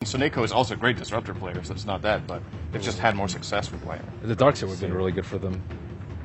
Soneko is also a great disruptor player, so it's not that, but they've just had more success with Wire. The Dark Ship would have been really good for them.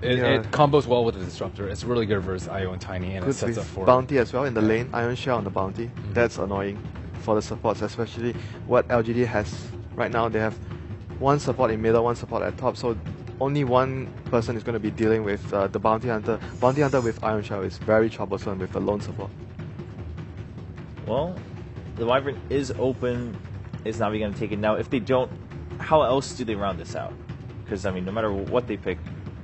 It combos well with the disruptor. It's really good versus I.O and Tiny, and it sets up for Bounty as well in the lane. Iron Shell on the Bounty. That's annoying for the supports, especially what LGD has right now. They have one support in middle, one support at top, so only one person is going to be dealing with the Bounty Hunter. Bounty Hunter with Iron Shell is very troublesome with the lone support. Well, the Wyvern is open. Is Navi going to take it? Now, if they don't, how else do they round this out? Because, I mean, no matter what they pick,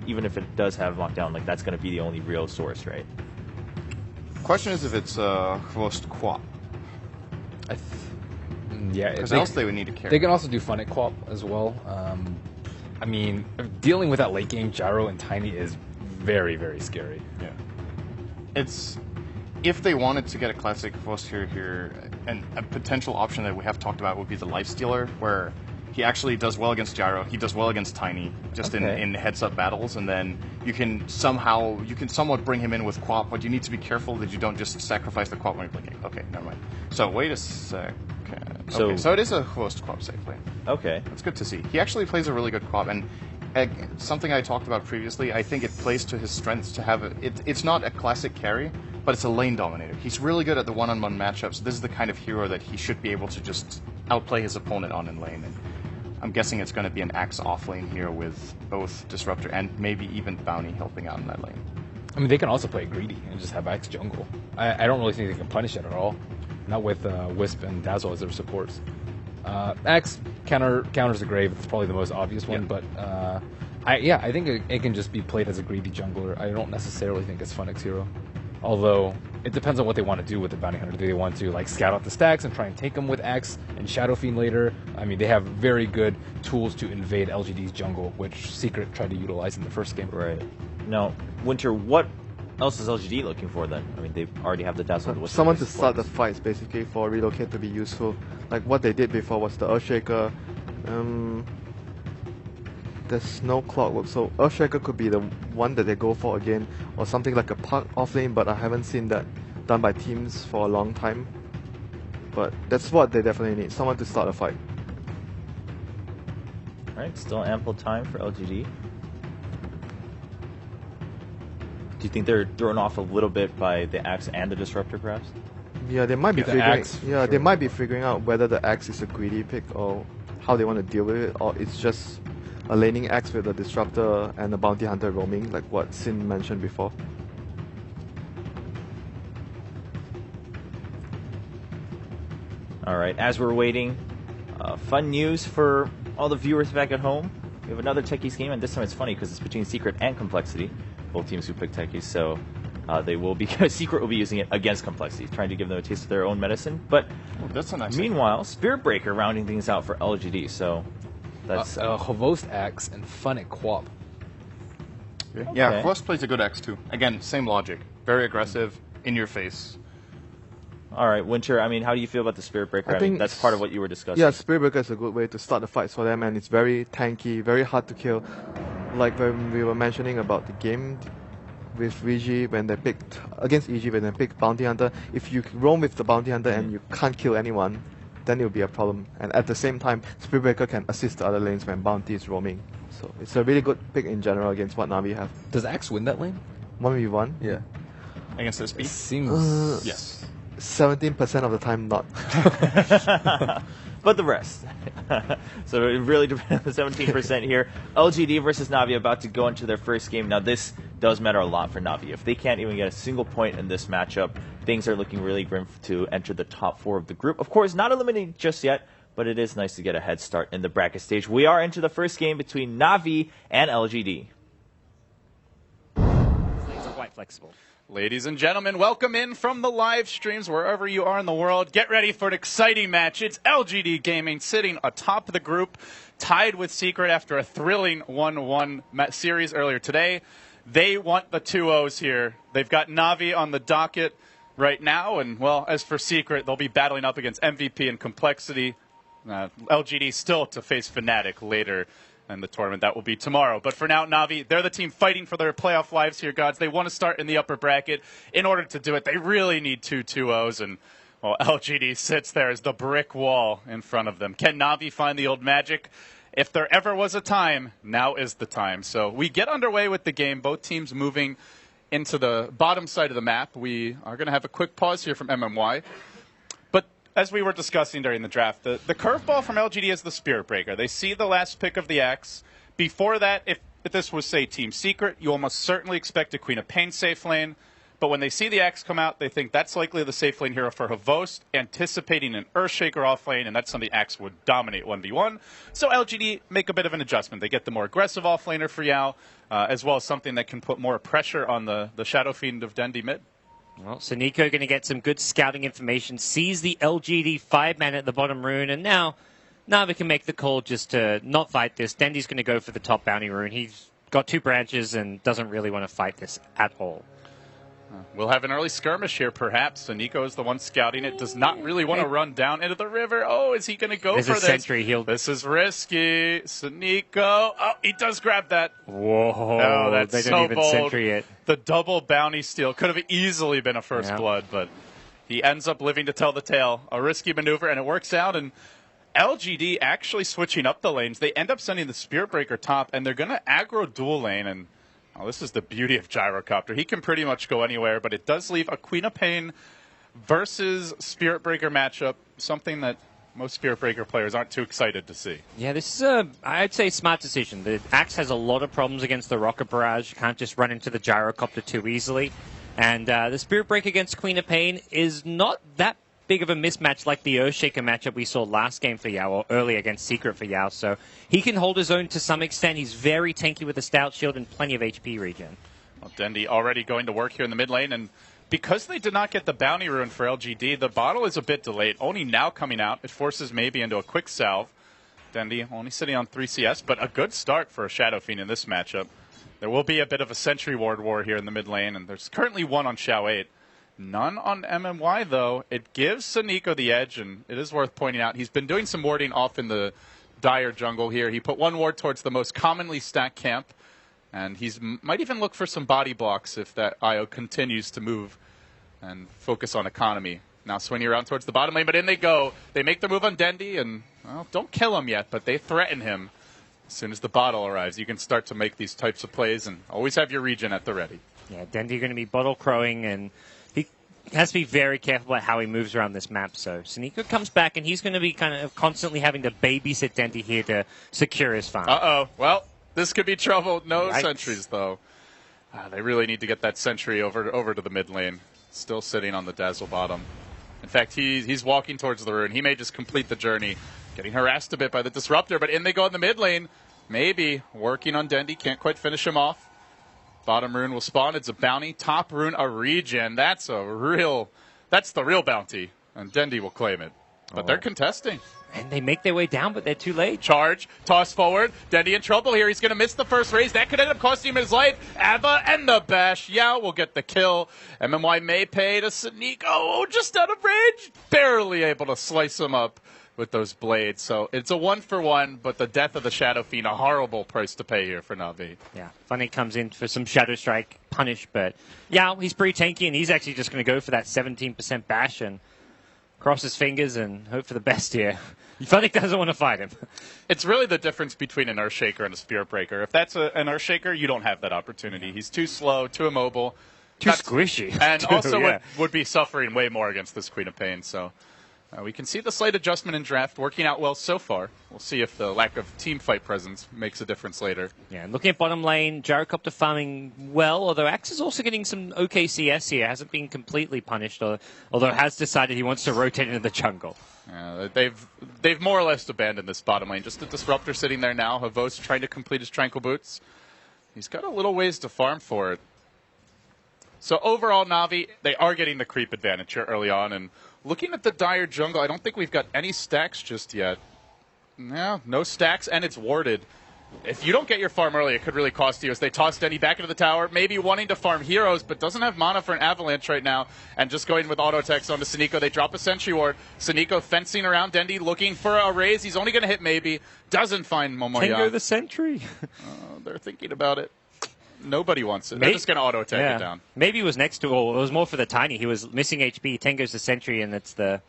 even if it does have lockdown, like, that's going to be the only real source, right? Question is if it's Host Quap. Yeah, because else they would need to carry. They can also do Fun at Quap as well. I mean, dealing with that late game Gyro and Tiny is very, very scary. Yeah. It's... If they wanted to get a classic Host here, and a potential option that we have talked about would be the Lifestealer, where he actually does well against Gyro, he does well against Tiny, just in heads-up battles, and then you can somewhat bring him in with Quap, but you need to be careful that you don't just sacrifice the Quap when you're blinking. Okay, never mind. So, wait a sec. Okay, so it is a Host Quap safe lane. Okay. That's good to see. He actually plays a really good Quap, and something I talked about previously, I think it plays to his strengths to have it's not a classic carry, but it's a lane dominator. He's really good at the one-on-one matchups. This is the kind of hero that he should be able to just outplay his opponent on in lane. And I'm guessing it's going to be an Axe off lane here with both Disruptor and maybe even Bounty helping out in that lane. I mean, they can also play greedy and just have Axe jungle. I don't really think they can punish it at all. Not with Wisp and Dazzle as their supports. Axe counters the Grave. It's probably the most obvious one, but I think it can just be played as a greedy jungler. I don't necessarily think it's Funix hero. Although, it depends on what they want to do with the Bounty Hunter. Do they want to like scout out the stacks and try and take them with Axe and Shadow Fiend later? I mean, they have very good tools to invade LGD's jungle, which Secret tried to utilize in the first game. Right. Now, Winter, what else is LGD looking for then? I mean, they already have the Dazzle. Someone to start the fights, basically, for Relocate to be useful. Like what they did before was the Earthshaker. There's no Clockwork, so Earthshaker could be the one that they go for again, or something like a Puck offlane, but I haven't seen that done by teams for a long time. But that's what they definitely need, someone to start a fight. Alright, still ample time for LGD. Do you think they're thrown off a little bit by the Axe and the Disruptor, perhaps? Yeah, they might be they might be figuring out whether the Axe is a greedy pick or how they want to deal with it, or it's just a laning Axe with a Disruptor and a Bounty Hunter roaming, like what Sin mentioned before. Alright, as we're waiting, fun news for all the viewers back at home. We have another Techies game, and this time it's funny because it's between Secret and Complexity, both teams who pick Techies, so they will be Secret will be using it against Complexity, trying to give them a taste of their own medicine. But that's a nice meanwhile, Spirit Breaker rounding things out for LGD, so that's Hovost Axe and Fun at Quap. Yeah, Hovost plays a good Axe too. Again, same logic. Very aggressive, in your face. Alright, Winter, I mean, how do you feel about the Spirit Breaker? I mean, that's part of what you were discussing. Yeah, Spirit Breaker is a good way to start the fights for them, and it's very tanky, very hard to kill. Like when we were mentioning about the game with VG when they picked against EG when they picked Bounty Hunter, if you roam with the Bounty Hunter and you can't kill anyone, then it will be a problem. And at the same time, Spirit Breaker can assist the other lanes when Bounty is roaming. So it's a really good pick in general against what Navi have. Does Axe win that lane? 1v1? Yeah. Against SP? It seems... yes. 17% of the time not. But the rest. So it really depends on the 17% here. LGD versus Navi about to go into their first game. Now this does matter a lot for Navi. If they can't even get a single point in this matchup, things are looking really grim to enter the top 4 of the group. Of course, not eliminated just yet, but it is nice to get a head start in the bracket stage. We are into the first game between Navi and LGD. Lanes are quite flexible. Ladies and gentlemen, welcome in from the live streams wherever you are in the world. Get ready for an exciting match. It's LGD Gaming sitting atop the group, tied with Secret after a thrilling 1-1 series earlier today. They want the 2-0s here. They've got Navi on the docket right now, and, well, as for Secret, they'll be battling up against MVP and Complexity. LGD still to face Fnatic later in the tournament. That will be tomorrow. But for now, Navi, they're the team fighting for their playoff lives here, gods. They want to start in the upper bracket. In order to do it, they really need 2 2-0s. And, Well, LGD sits there as the brick wall in front of them. Can Na'Vi find the old magic? If there ever was a time, now is the time. So we get underway with the game, both teams moving into the bottom side of the map. We are going to have a quick pause here from MMY. But as we were discussing during the draft, the curveball from LGD is the Spirit Breaker. They see the last pick of the Axe. Before that, if this was, say, Team Secret, you almost certainly expect a Queen of Pain safe lane. But when they see the Axe come out, they think that's likely the safe lane hero for Havost, anticipating an Earthshaker off lane, and that's something Axe would dominate 1v1. So LGD make a bit of an adjustment. They get the more aggressive off laner for Yao, as well as something that can put more pressure on the Shadow Fiend of Dendi mid. Well, so Nico going to get some good scouting information, sees the LGD 5-man at the bottom rune, and now Na'Vi can make the call just to not fight this. Dendi's going to go for the top bounty rune. He's got 2 branches and doesn't really want to fight this at all. We'll have an early skirmish here, perhaps. So Nico is the one scouting it. Does not really want to run down into the river. Oh, is he going to go for this? Sentry healed. This is risky. So Nico. Oh, he does grab that. Whoa. Oh, that's they so don't even bold. sentry it. The double bounty steal could have easily been a first blood, but he ends up living to tell the tale. A risky maneuver, and it works out. And LGD actually switching up the lanes. They end up sending the Spirit Breaker top, and they're going to aggro dual lane. And this is the beauty of Gyrocopter. He can pretty much go anywhere, but it does leave a Queen of Pain versus Spirit Breaker matchup, something that most Spirit Breaker players aren't too excited to see. Yeah, this is I'd say, smart decision. The Axe has a lot of problems against the Rocket Barrage. You can't just run into the Gyrocopter too easily. And the Spirit Breaker against Queen of Pain is not that big of a mismatch like the Earthshaker matchup we saw last game for Yao, or early against Secret for Yao. So he can hold his own to some extent. He's very tanky with a Stout Shield and plenty of HP regen. Well, Dendi already going to work here in the mid lane, and because they did not get the bounty rune for LGD, the bottle is a bit delayed. Only now coming out. It forces maybe into a quick salve. Dendi only sitting on 3 CS, but a good start for a Shadow Fiend in this matchup. There will be a bit of a Sentry Ward war here in the mid lane, and there's currently 1 on Xiao 8. None on MMY, though. It gives Saniko the edge, and it is worth pointing out he's been doing some warding off in the Dire jungle here. He put 1 ward towards the most commonly stacked camp, and he might even look for some body blocks if that I.O continues to move and focus on economy. Now swinging around towards the bottom lane, but in they go. They make the move on Dendi, and, well, don't kill him yet, but they threaten him. As soon as the bottle arrives, you can start to make these types of plays and always have your regen at the ready. Yeah, Dendi going to be bottle crowing, and he has to be very careful about how he moves around this map. So Saniko comes back, and he's going to be kind of constantly having to babysit Dendi here to secure his farm. Uh-oh. Well, this could be trouble. No Yikes. sentries, though. They really need to get that sentry over to the mid lane. Still sitting on the Dazzle bottom. In fact, he's walking towards the rune. He may just complete the journey. Getting harassed a bit by the Disruptor, but in they go in the mid lane. Maybe working on Dendi. Can't quite finish him off. Bottom rune will spawn. It's a bounty. Top rune, a regen. That's the real bounty. And Dendi will claim it. But they're contesting. And they make their way down, but they're too late. Charge, toss forward. Dendi in trouble here. He's going to miss the first raise. That could end up costing him his life. Ava and the bash. Yao will get the kill. MMY may pay to Saniko. Oh, just out of range. Barely able to slice him up with those blades. So it's a 1-for-1, but the death of the Shadow Fiend, a horrible price to pay here for Na'Vi. Yeah, Funny comes in for some Shadow Strike punish, but yeah, he's pretty tanky, and he's actually just going to go for that 17% bash and cross his fingers and hope for the best here. Funny doesn't want to fight him. It's really the difference between an Earthshaker and a Spirit Breaker. If that's an Earthshaker, you don't have that opportunity. He's too slow, too immobile. Too squishy. And too, also would be suffering way more against this Queen of Pain. So we can see the slight adjustment in draft working out well so far. We'll see if the lack of team fight presence makes a difference later. Yeah, and looking at bottom lane, Gyrocopter farming well, although Axe is also getting some okay CS here. Hasn't been completely punished, although has decided he wants to rotate into the jungle. They've more or less abandoned this bottom lane. Just a Disruptor sitting there now. Havos trying to complete his Tranquil Boots. He's got a little ways to farm for it. So overall, Na'Vi, they are getting the creep advantage here early on. And looking at the Dire jungle, I don't think we've got any stacks just yet. No stacks, and it's warded. If you don't get your farm early, it could really cost you as they toss Dendi back into the tower, maybe wanting to farm heroes, but doesn't have mana for an Avalanche right now, and just going with auto attacks onto Saniko. They drop a Sentry Ward. Saniko fencing around Dendi, looking for a raise. He's only going to hit maybe. Doesn't find Momoya. Tango the Sentry. They're thinking about it. Nobody wants it. They're just going to auto-attack it down. Maybe he was next to, or it was more for the Tiny. He was missing HP. 10 goes to Sentry, and it's the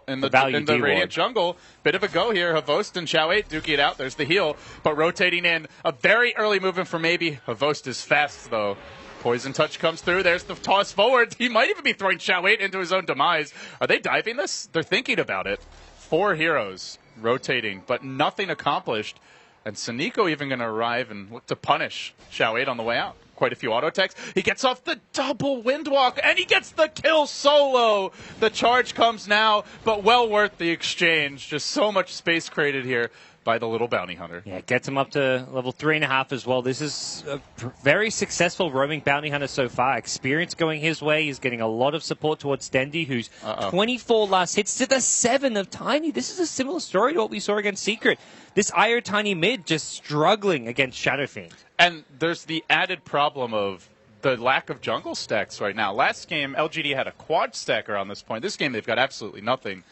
in the value in the D-ward. Radiant jungle, bit of a go here. Havost and Xiao 8 duke it out. There's the heal, but rotating in. A very early movement for maybe. Havost is fast, though. Poison Touch comes through. There's the toss forward. He might even be throwing Xiao 8 into his own demise. Are they diving this? They're thinking about it. 4 heroes rotating, but nothing accomplished. And Saniko even going to arrive and look to punish Xiao 8 on the way out. Quite a few auto attacks. He gets off the double windwalk, and he gets the kill solo. The charge comes now, but well worth the exchange. Just so much space created here by the little bounty hunter. Yeah, gets him up to level 3.5 as well. This is a very successful roaming bounty hunter so far. Experience going his way. He's getting a lot of support towards Dendi, who's 24 last hits to the 7 of Tiny. This is a similar story to what we saw against Secret. This IO Tiny mid just struggling against Shadow Fiend. And there's the added problem of the lack of jungle stacks right now. Last game, LGD had a quad stacker on this point. This game, they've got absolutely nothing.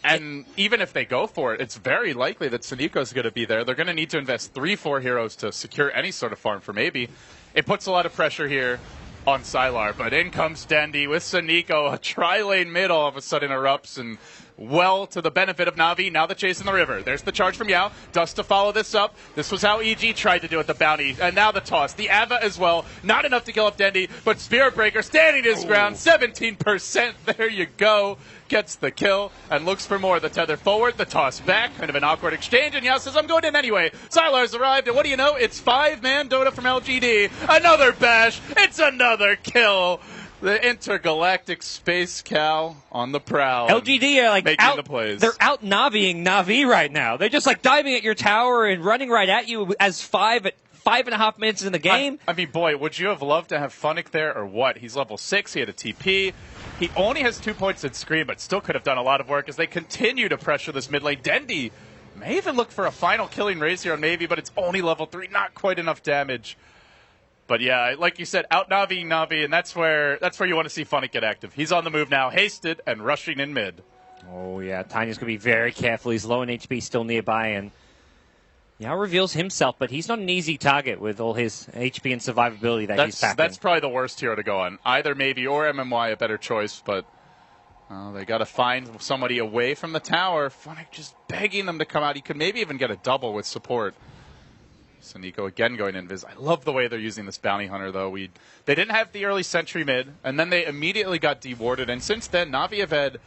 And even if they go for it, it's very likely that Saniko's going to be there. They're going to need to invest 3-4 heroes to secure any sort of farm for maybe. It puts a lot of pressure here on Sylar, but in comes Dendi with Saniko. A tri-lane mid all of a sudden erupts, and well to the benefit of Na'Vi. Now the chase in the river. There's the charge from Yao. Dust to follow this up. This was how EG tried to do it, the bounty. And now the toss. The Ava as well. Not enough to kill up Dendi, but Spirit Breaker standing his ground. 17%. There you go. Gets the kill and looks for more. The tether forward, the toss back. Kind of an awkward exchange, and Yao says, I'm going in anyway. Sylar's arrived, and what do you know? It's 5-man Dota from LGD. Another bash. It's another kill. The intergalactic space cow on the prowl. LGD are like making the plays. They're out Naviing Na'Vi right now. They're just like diving at your tower and running right at you as 5.5 minutes in the game. I mean, boy, would you have loved to have Funnick there or what? He's level 6. He had a TP. He only has 2 points at screen, but still could have done a lot of work as they continue to pressure this mid lane. Dendi may even look for a final killing raise here on Navy, but it's only level 3. Not quite enough damage. But yeah, like you said, out Na'Vi, and that's where you want to see Funnick get active. He's on the move now, hasted and rushing in mid. Oh yeah, Tiny's going to be very careful. He's low in HP, still nearby, and Yao reveals himself, but he's not an easy target with all his HP and survivability that he's packing. That's probably the worst hero to go on. Either maybe or MMY a better choice, but they got to find somebody away from the tower. Funnick just begging them to come out. He could maybe even get a double with support. Saniko again going invis. I love the way they're using this bounty hunter, though. They didn't have the early sentry mid, and then they immediately got dewarded. And since then, Na'Vi have had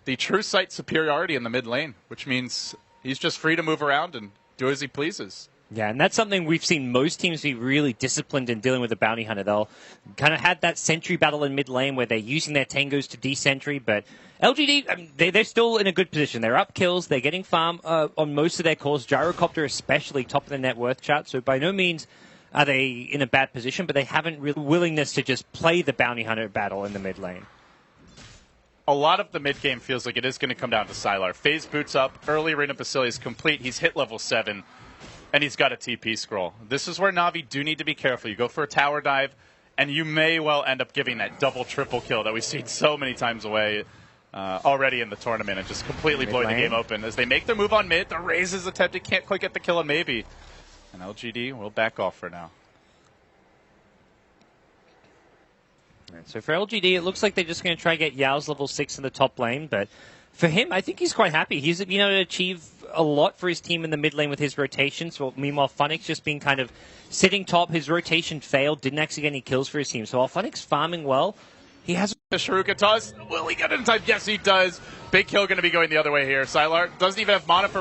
the true sight superiority in the mid lane, which means he's just free to move around and do as he pleases. Yeah, and that's something we've seen most teams be really disciplined in dealing with the bounty hunter. They'll kind of had that sentry battle in mid lane where they're using their tangos to de-sentry, but LGD, I mean, they're still in a good position. They're up kills, they're getting farm on most of their cores, Gyrocopter especially top of the net worth chart, so by no means are they in a bad position, but they haven't really willingness to just play the bounty hunter battle in the mid lane. A lot of the mid game feels like it is going to come down to Sylar. Phase boots up, early Arena Facility is complete, he's hit level 7. And he's got a TP scroll. This is where Na'Vi do need to be careful. You go for a tower dive, and you may well end up giving that double, triple kill that we've seen so many times away already in the tournament and just completely blowing the game open. As they make their move on mid, the raise is attempted, can't quite get the kill on maybe. And LGD will back off for now. So for LGD, it looks like they're just going to try to get Yao's level 6 in the top lane, but for him, I think he's quite happy. He's been able to achieve a lot for his team in the mid lane with his rotations. Well, meanwhile, Funnick's just been kind of sitting top. His rotation failed, didn't actually get any kills for his team. So while Funnick's farming well, he has the Sharuka toss. Will he get it in time? Yes, he does. Big kill going to be going the other way here. Sylar doesn't even have mana for